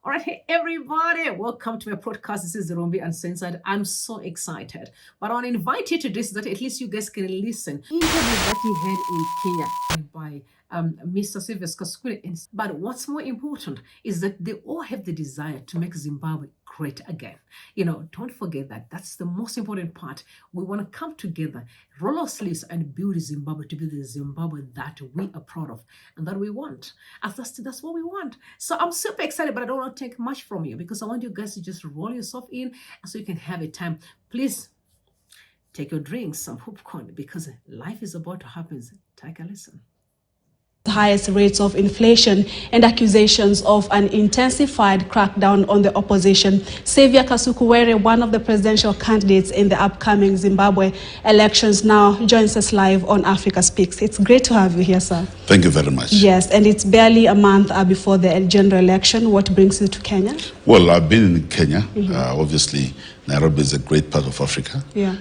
All right, hey everybody, welcome to my podcast. This is Rombi Uncensored. I'm so excited, but I want to invite you to this so that at least you guys can listen. Interview that we had in Kenya by Mr. Saviour Kasukuwere. But what's more important is that they all have the desire to make Zimbabwe great again. You know, don't forget that. That's the most important part. We want to come together, roll our sleeves, and build Zimbabwe to be the Zimbabwe that we are proud of and that we want. As that's what we want. So I'm super excited, but I don't want to take much from you because I want you guys to just roll yourself in so you can have a time. Please take your drinks, some popcorn, because life is about to happen. Take a listen. Highest rates of inflation and accusations of an intensified crackdown on the opposition. Saviour Kasukuwere, one of the presidential candidates in the upcoming Zimbabwe elections, now joins us live on Africa Speaks. It's great to have you here, sir. Thank you very much. Yes, and it's barely a month before the general election. What brings you to Kenya? Well, I've been in Kenya. Obviously, Nairobi is a great part of Africa. Yeah.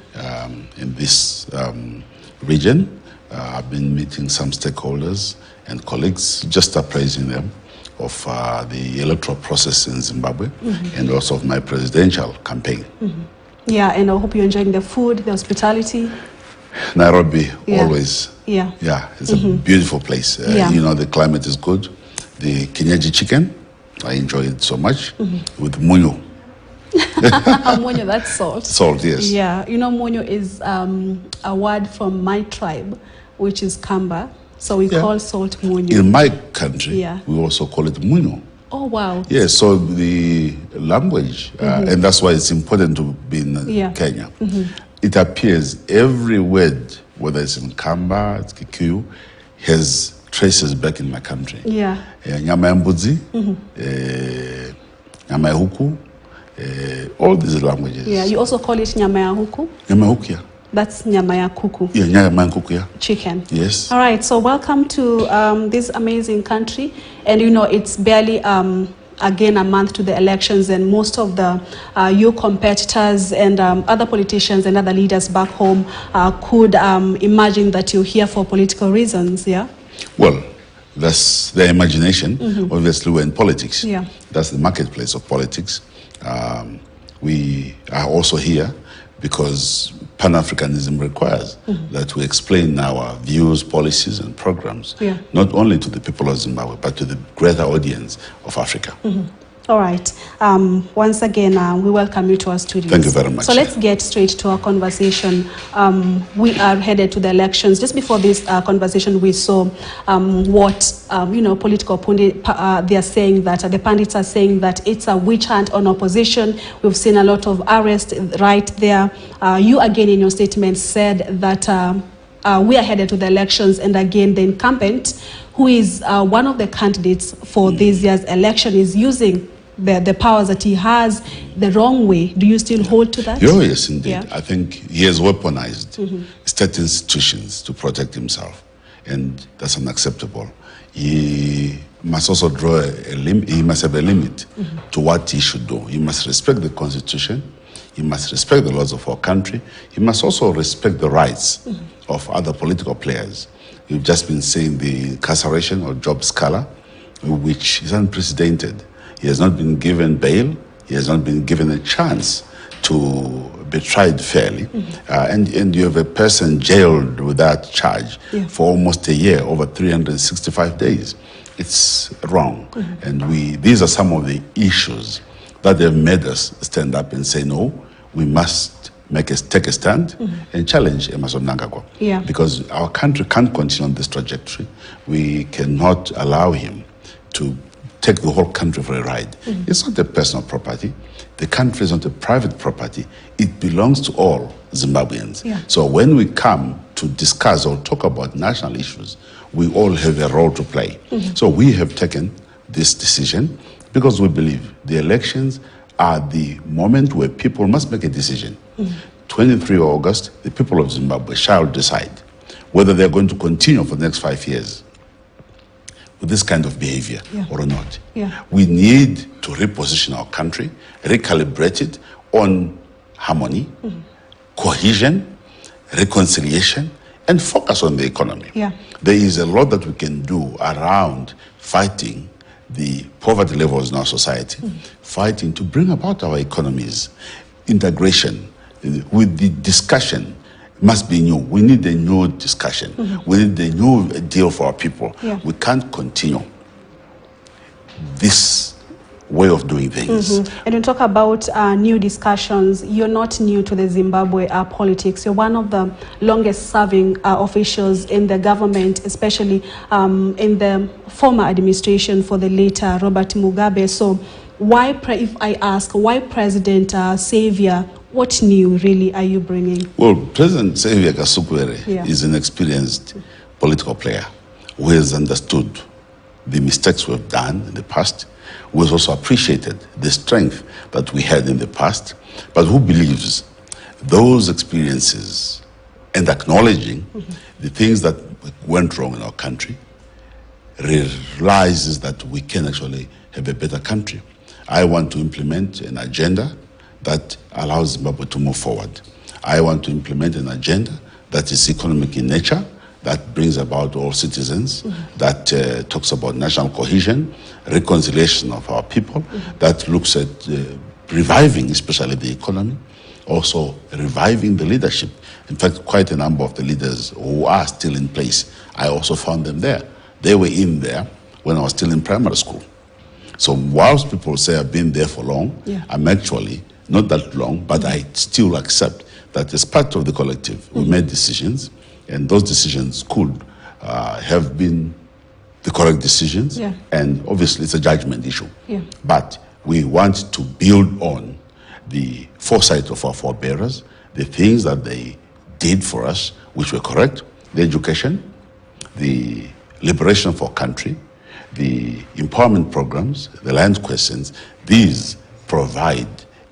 In this region, I've been meeting some stakeholders and colleagues, just appraising them of the electoral process in Zimbabwe and also of my presidential campaign. Yeah, and I hope you're enjoying the food, the hospitality. Nairobi, always. Yeah. Yeah, it's a beautiful place. You know, the climate is good. The Kenyaji chicken, I enjoy it so much, with munyo. Munyo, that's salt. Salt, yes. Yeah, you know, munyo is a word from my tribe, which is Kamba. So we call salt munyo. In my country, we also call it munyo. Oh, wow. Yes, so the language, and that's why it's important to be in Kenya. It appears every word, whether it's in Kamba, it's Kikuyu, has traces back in my country. Yeah. Nyama ya mbuzi, nyama ya huku, all these languages. Yeah, you also call it nyama ya huku? Nyama ya huku, yeah. That's nyama ya kuku. Yeah, nyama ya kuku, yeah. Chicken. Yes. All right, so welcome to this amazing country. And you know, it's barely, again, a month to the elections, and most of the your competitors and other politicians and other leaders back home could imagine that you're here for political reasons, yeah? Well, that's their imagination. Obviously, we're in politics. Yeah. That's the marketplace of politics. We are also here because Pan-Africanism requires that we explain our views, policies, and programs, not only to the people of Zimbabwe, but to the greater audience of Africa. All right. Once again, we welcome you to our studios. Thank you very much. So let's get straight to our conversation. We are headed to the elections. Just before this conversation, we saw what, you know, political pundit, they are saying that, the pundits are saying that it's a witch hunt on opposition. We've seen a lot of arrests right there. You again in your statement said that we are headed to the elections, and again the incumbent, who is one of the candidates for this year's election, is using the powers that he has the wrong way. Do you still hold to that? Oh, yes, indeed. Yeah. I think he has weaponized state institutions to protect himself, and that's unacceptable. He must also draw a limit. He must have a limit to what he should do. He must respect the Constitution. He must respect the laws of our country. He must also respect the rights of other political players. You've just been saying the incarceration of Job Scala, which is unprecedented. He has not been given bail. He has not been given a chance to be tried fairly. And you have a person jailed without charge for almost a year, over 365 days. It's wrong. And these are some of the issues that have made us stand up and say, no, we must take a stand and challenge Emerson Mnangagwa. Yeah. Because our country can't continue on this trajectory. We cannot allow him to take the whole country for a ride. It's not a personal property. The country is not a private property. It belongs to all Zimbabweans. Yeah. So when we come to discuss or talk about national issues, we all have a role to play. So we have taken this decision because we believe the elections are the moment where people must make a decision. 23 August, the people of Zimbabwe shall decide whether they're going to continue for the next 5 years with this kind of behavior or not. We need to reposition our country, recalibrate it on harmony, cohesion, reconciliation, and focus on the economy. There is a lot that we can do around fighting the poverty levels in our society, fighting to bring about our economies, integration, with the discussion must be new. We need a new discussion. We need a new deal for our people. Yeah. We can't continue this way of doing things. And you talk about new discussions. You're not new to the Zimbabwe politics. You're one of the longest serving officials in the government, especially in the former administration for the later Robert Mugabe. So why, if I ask, why President Saviour, what new really are you bringing? Well, President Saviour Kasukuwere is an experienced political player who has understood the mistakes we've done in the past, who has also appreciated the strength that we had in the past, but who believes those experiences and acknowledging the things that went wrong in our country, realizes that we can actually have a better country. I want to implement an agenda that allows Zimbabwe to move forward. I want to implement an agenda that is economic in nature, that brings about all citizens, that talks about national cohesion, reconciliation of our people, that looks at reviving especially the economy, also reviving the leadership. In fact, quite a number of the leaders who are still in place, I also found them there. They were in there when I was still in primary school. So whilst people say I've been there for long, I'm actually not that long, but I still accept that as part of the collective, we made decisions, and those decisions could have been the correct decisions, and obviously it's a judgment issue. But we want to build on the foresight of our forebearers, the things that they did for us, which were correct, the education, the liberation of our country, the empowerment programs, the land questions. These provide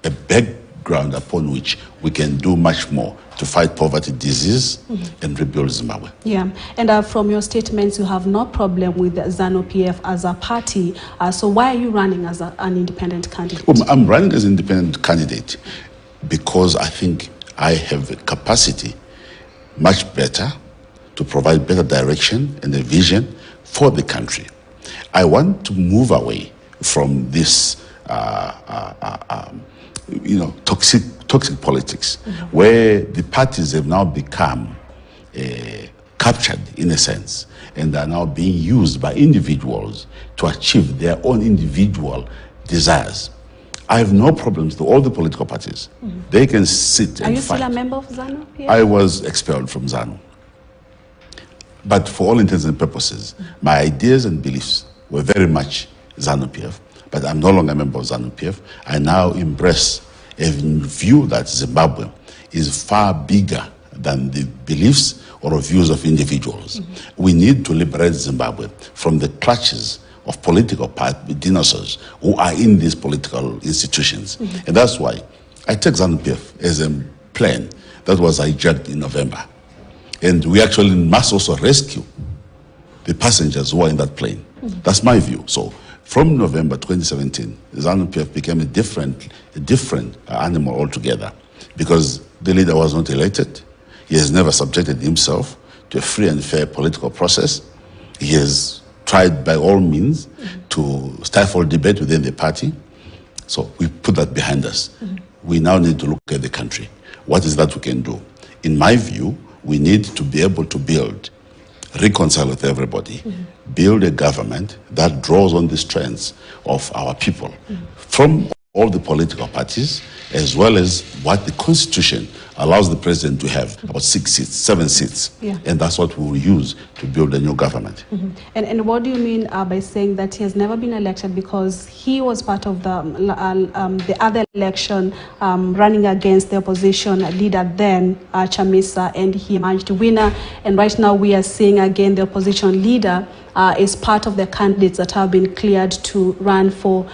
a background upon which we can do much more to fight poverty, disease, and rebuild Zimbabwe. Yeah, and from your statements, you have no problem with Zanu PF as a party. So why are you running as an independent candidate? Well, I'm running as an independent candidate because I think I have a capacity much better to provide better direction and a vision for the country. I want to move away from this toxic politics, where the parties have now become captured in a sense, and are now being used by individuals to achieve their own individual desires. I have no problems with all the political parties. They can sit and fight. Are you still a member of Zanu? I was expelled from Zanu. But for all intents and purposes, my ideas and beliefs were very much Zanu PF. But I'm no longer a member of Zanu PF. I now embrace a view that Zimbabwe is far bigger than the beliefs or views of individuals. We need to liberate Zimbabwe from the clutches of political dinosaurs who are in these political institutions. And that's why I take Zanu PF as a plane that was hijacked in November. And we actually must also rescue the passengers who are in that plane. That's my view. So from November 2017, Zanu PF became a different animal altogether, because the leader was not elected. He has never subjected himself to a free and fair political process. He has tried by all means to stifle debate within the party. So we put that behind us. We now need to look at the country. What is that we can do? In my view, we need to be able to reconcile with everybody, build a government that draws on the strengths of our people from all the political parties, as well as what the Constitution allows the president to have, about 6 seats, 7 seats. And that's what we will use to build a new government. And what do you mean by saying that he has never been elected? Because he was part of the other election running against the opposition leader then, Chamisa, and he emerged winner. And right now we are seeing again the opposition leader is part of the candidates that have been cleared to run for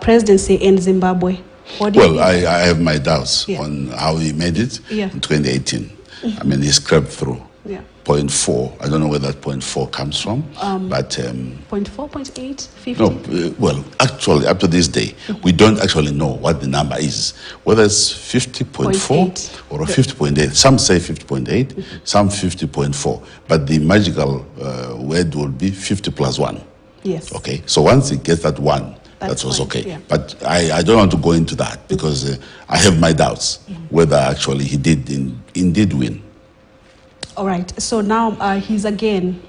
presidency in Zimbabwe. Well, I have my doubts on how he made it in 2018. I mean, he scraped through. 0.4. I don't know where that 0.4 comes from, but 0.4, 0.8, 50? No, well, actually, up to this day, we don't actually know what the number is, whether it's 50.4 or 50.8. Some say 50.8, some 50.4, but the magical word will be 50 plus 1. Yes. Okay, so once he gets that one, that was fine, okay. yeah. But I don't want to go into that because I have my doubts whether actually he did indeed win. All right. So now he's again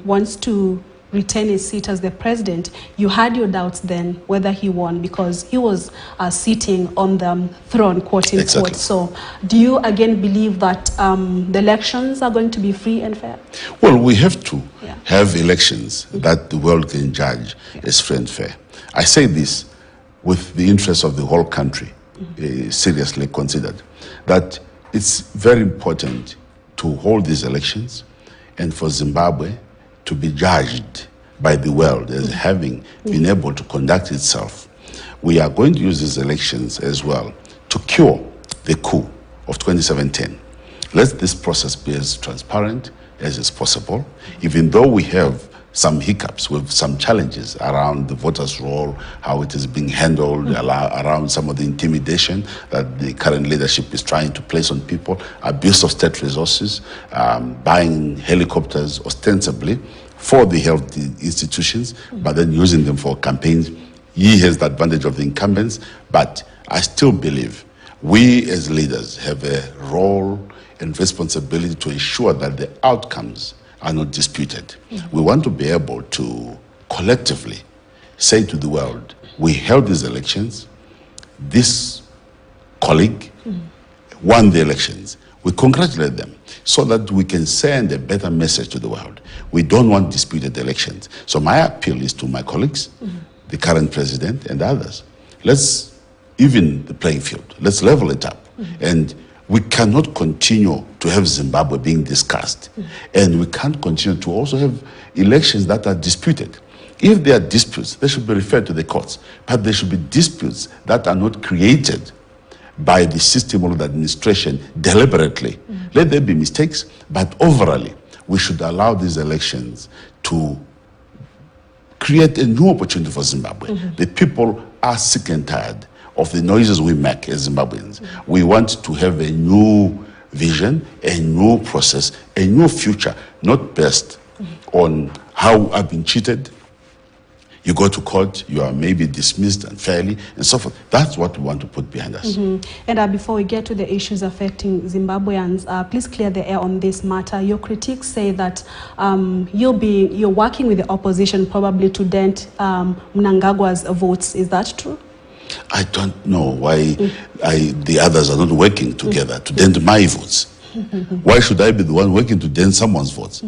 wants to retain his seat as the president. You had your doubts then whether he won because he was sitting on the throne, quote unquote. Exactly. So do you again believe that the elections are going to be free and fair? Well, we have to Yeah. have elections that the world can judge as free and fair. I say this with the interests of the whole country seriously considered, that it's very important to hold these elections and for Zimbabwe to be judged by the world as having been able to conduct itself. We are going to use these elections as well to cure the coup of 2017. Let this process be as transparent as is possible, even though we have some hiccups, with some challenges around the voters' roll, how it is being handled, around some of the intimidation that the current leadership is trying to place on people, abuse of state resources, buying helicopters ostensibly for the health institutions, but then using them for campaigns. He has the advantage of the incumbents, but I still believe we as leaders have a role and responsibility to ensure that the outcomes are not disputed. We want to be able to collectively say to the world, we held these elections, this colleague won the elections. We congratulate them so that we can send a better message to the world. We don't want disputed elections. So my appeal is to my colleagues, the current president and others. Let's even the playing field. Let's level it up. And we cannot continue to have Zimbabwe being discussed. And we can't continue to also have elections that are disputed. If there are disputes, they should be referred to the courts. But there should be disputes that are not created by the system or the administration deliberately. Let there be mistakes, but overall, we should allow these elections to create a new opportunity for Zimbabwe. The people are sick and tired of the noises we make as Zimbabweans. We want to have a new vision, a new process, a new future, not based on how I've been cheated. You go to court, you are maybe dismissed unfairly, and so forth. That's what we want to put behind us. And before we get to the issues affecting Zimbabweans, please clear the air on this matter. Your critics say that you're working with the opposition probably to dent Mnangagwa's votes. Is that true? I don't know why the others are not working together to dent my votes. Why should I be the one working to dent someone's votes?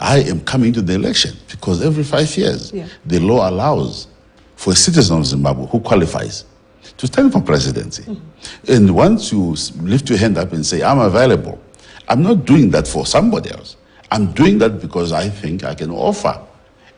I am coming to the election because every 5 years, the law allows for a citizen of Zimbabwe who qualifies to stand for presidency. And once you lift your hand up and say, I'm available, I'm not doing that for somebody else. I'm doing that because I think I can offer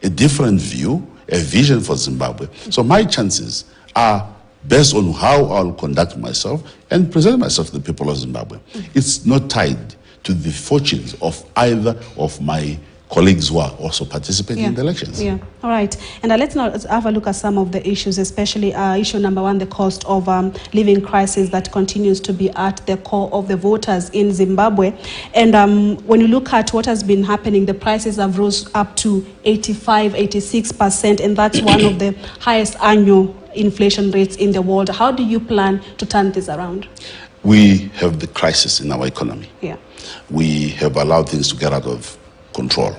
a different view, a vision for Zimbabwe. So my chances are based on how I'll conduct myself and present myself to the people of Zimbabwe. It's not tied to the fortunes of either of my colleagues who are also participating in the elections. All right. And let's now have a look at some of the issues, especially issue number one, the cost of living crisis that continues to be at the core of the voters in Zimbabwe. And when you look at what has been happening, the prices have rose up to 86%, and that's one of the highest annual inflation rates in the world. How do you plan to turn this around? We have the crisis in our economy. We have allowed things to get out of control.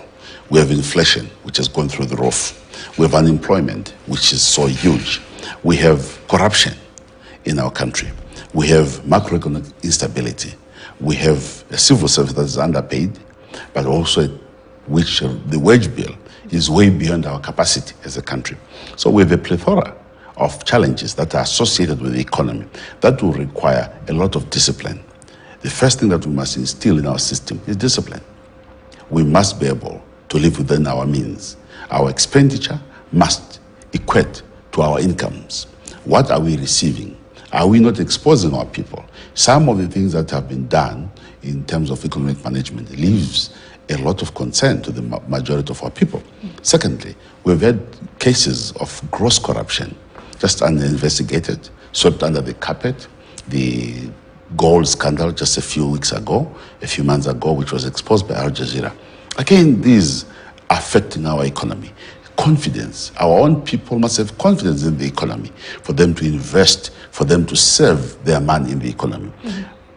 We have inflation, which has gone through the roof. We have unemployment, which is so huge. We have corruption in our country. We have macroeconomic instability. We have a civil service that is underpaid, but also which the wage bill is way beyond our capacity as a country. So we have a plethora of challenges that are associated with the economy that will require a lot of discipline. The first thing that we must instill in our system is discipline. We must be able to live within our means. Our expenditure must equate to our incomes. What are we receiving? Are we not exposing our people? Some of the things that have been done in terms of economic management leaves a lot of concern to the majority of our people. Secondly, we've had cases of gross corruption, just uninvestigated, swept under the carpet. The gold scandal just a few months ago, which was exposed by Al Jazeera. Again, these are affecting our economy. confidence. Our own people must have confidence in the economy for them to invest, for them to save their money in the economy.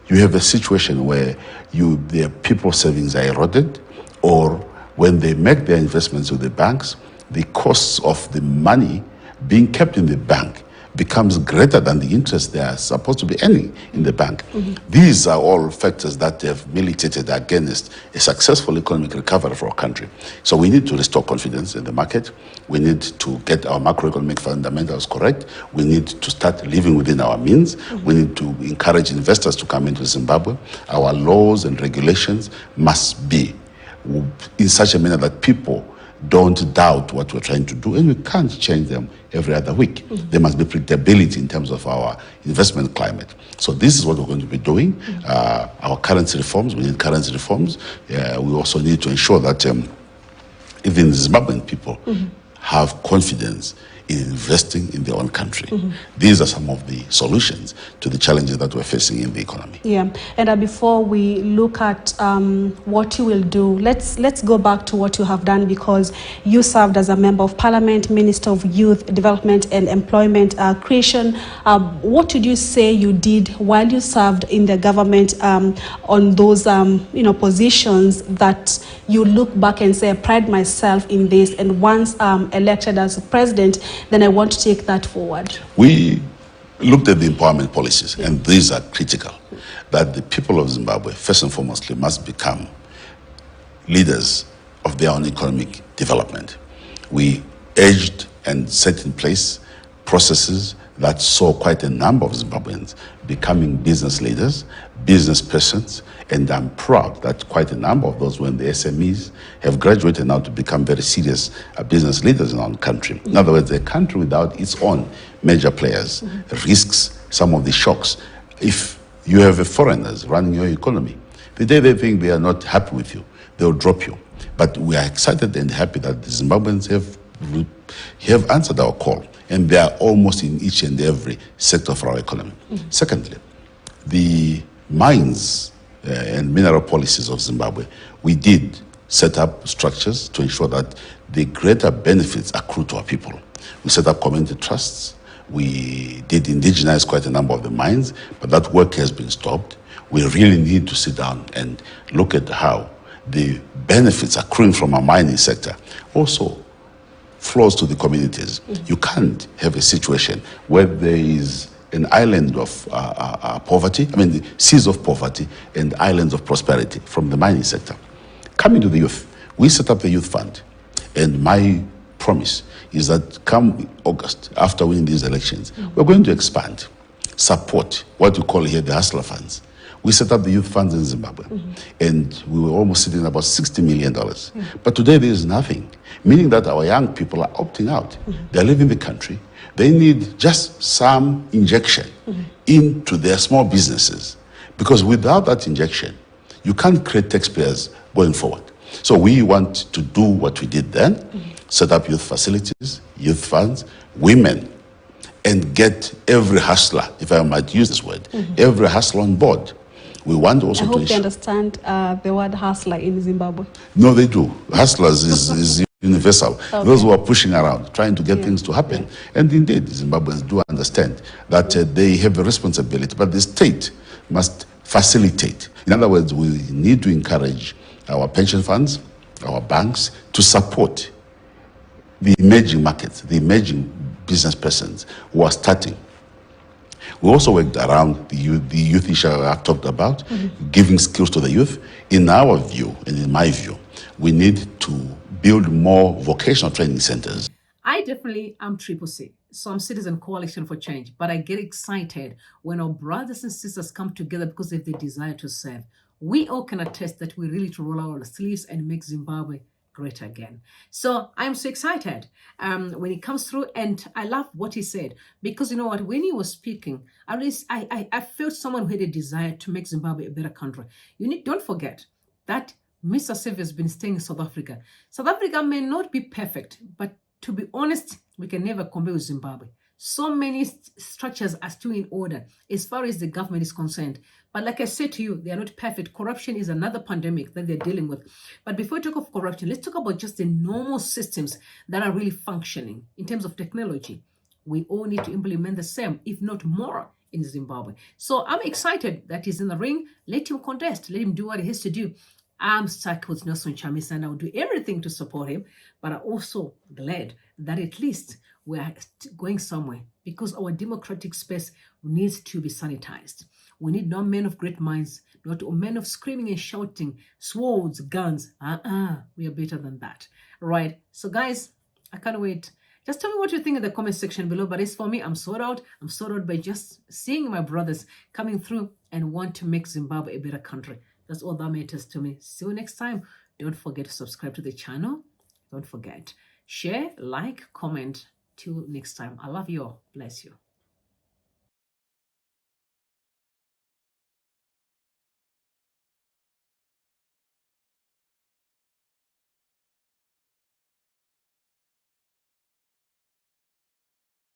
You have a situation where their people savings are eroded, or when they make their investments with the banks, the costs of the money being kept in the bank becomes greater than the interest they are supposed to be earning in the bank. These are all factors that have militated against a successful economic recovery for our country. So we need to restore confidence in the market. We need to get our macroeconomic fundamentals correct. We need to start living within our means. We need to encourage investors to come into Zimbabwe. Our laws and regulations must be in such a manner that people don't doubt what we're trying to do, and we can't change them every other week. There must be predictability in terms of our investment climate. So this is what we're going to be doing. Our currency reforms, we need currency reforms. We also need to ensure that even Zimbabwean people have confidence in investing in their own country. These are some of the solutions to the challenges that we're facing in the economy. Yeah, and before we look at what you will do, let's go back to what you have done, because you served as a member of parliament, minister of youth development and employment creation. What would you say you did while you served in the government on those positions that you look back and say, I pride myself in this, and once elected as president, then I want to take that forward? We looked at the empowerment policies, and these are critical, that the people of Zimbabwe, first and foremost, must become leaders of their own economic development. We urged and set in place processes that saw quite a number of Zimbabweans becoming business leaders, business persons, and I'm proud that quite a number of those were in the SMEs have graduated now to become very serious business leaders in our country. In other words, a country without its own major players risks some of the shocks. If you have foreigners running your economy, the day they think they are not happy with you, they'll drop you. But we are excited and happy that the Zimbabweans have answered our call, and they are almost in each and every sector of our economy. Secondly, the mines and mineral policies of Zimbabwe, we did set up structures to ensure that the greater benefits accrue to our people. We set up community trusts. We did indigenize quite a number of the mines, but that work has been stopped. We really need to sit down and look at how the benefits accruing from our mining sector also flows to the communities. You can't have a situation where there is an island of poverty, the seas of poverty and islands of prosperity from the mining sector. Coming to the youth, we set up the youth fund, and my promise is that come August, after winning these elections, we're going to expand, support what we call here the hustler funds. We set up the youth funds in Zimbabwe, and we were almost sitting at about $60 million. But today there is nothing, meaning that our young people are opting out. They're leaving the country. They need just some injection into their small businesses, because without that injection, you can't create taxpayers going forward. So we want to do what we did then, set up youth facilities, youth funds, women, and get every hustler, if I might use this word, every hustler on board. We want also I hope to they understand the word hustler in Zimbabwe. No, they do. Hustlers is universal. Okay. Those who are pushing around, trying to get things to happen. And indeed, Zimbabweans do understand that they have a responsibility, but the state must facilitate. In other words, we need to encourage our pension funds, our banks, to support the emerging markets, the emerging business persons who are starting. We also worked around the youth issue I've talked about, giving skills to the youth. In our view, and in my view, we need to build more vocational training centers. I definitely am Triple C, so I'm Citizen Coalition for Change, but I get excited when our brothers and sisters come together because of the desire to serve. We all can attest that we really to roll our sleeves and make Zimbabwe great again. So I'm so excited when he comes through, and I love what he said, because you know what, when he was speaking, at least I felt someone who had a desire to make Zimbabwe a better country. Don't forget that Mr. Saviour has been staying in South Africa. South Africa may not be perfect, but to be honest, we can never compare with Zimbabwe. So many structures are still in order as far as the government is concerned. But like I said to you, they are not perfect. Corruption is another pandemic that they're dealing with. But before we talk of corruption, let's talk about just the normal systems that are really functioning in terms of technology. We all need to implement the same, if not more, in Zimbabwe. So I'm excited that he's in the ring. Let him contest. Let him do what he has to do. I'm stuck with Nelson Chamisa and I will do everything to support him. But I'm also glad that at least we are going somewhere, because our democratic space needs to be sanitized. We need no men of great minds, not men of screaming and shouting, swords, guns. We are better than that. Right. So guys, I can't wait. Just tell me what you think in the comment section below. But as for me, I'm sold out. I'm sold out by just seeing my brothers coming through and want to make Zimbabwe a better country. That's all that matters to me. See you next time. Don't forget to subscribe to the channel. Don't forget. Share, like, comment. Till next time. I love you all. Bless you.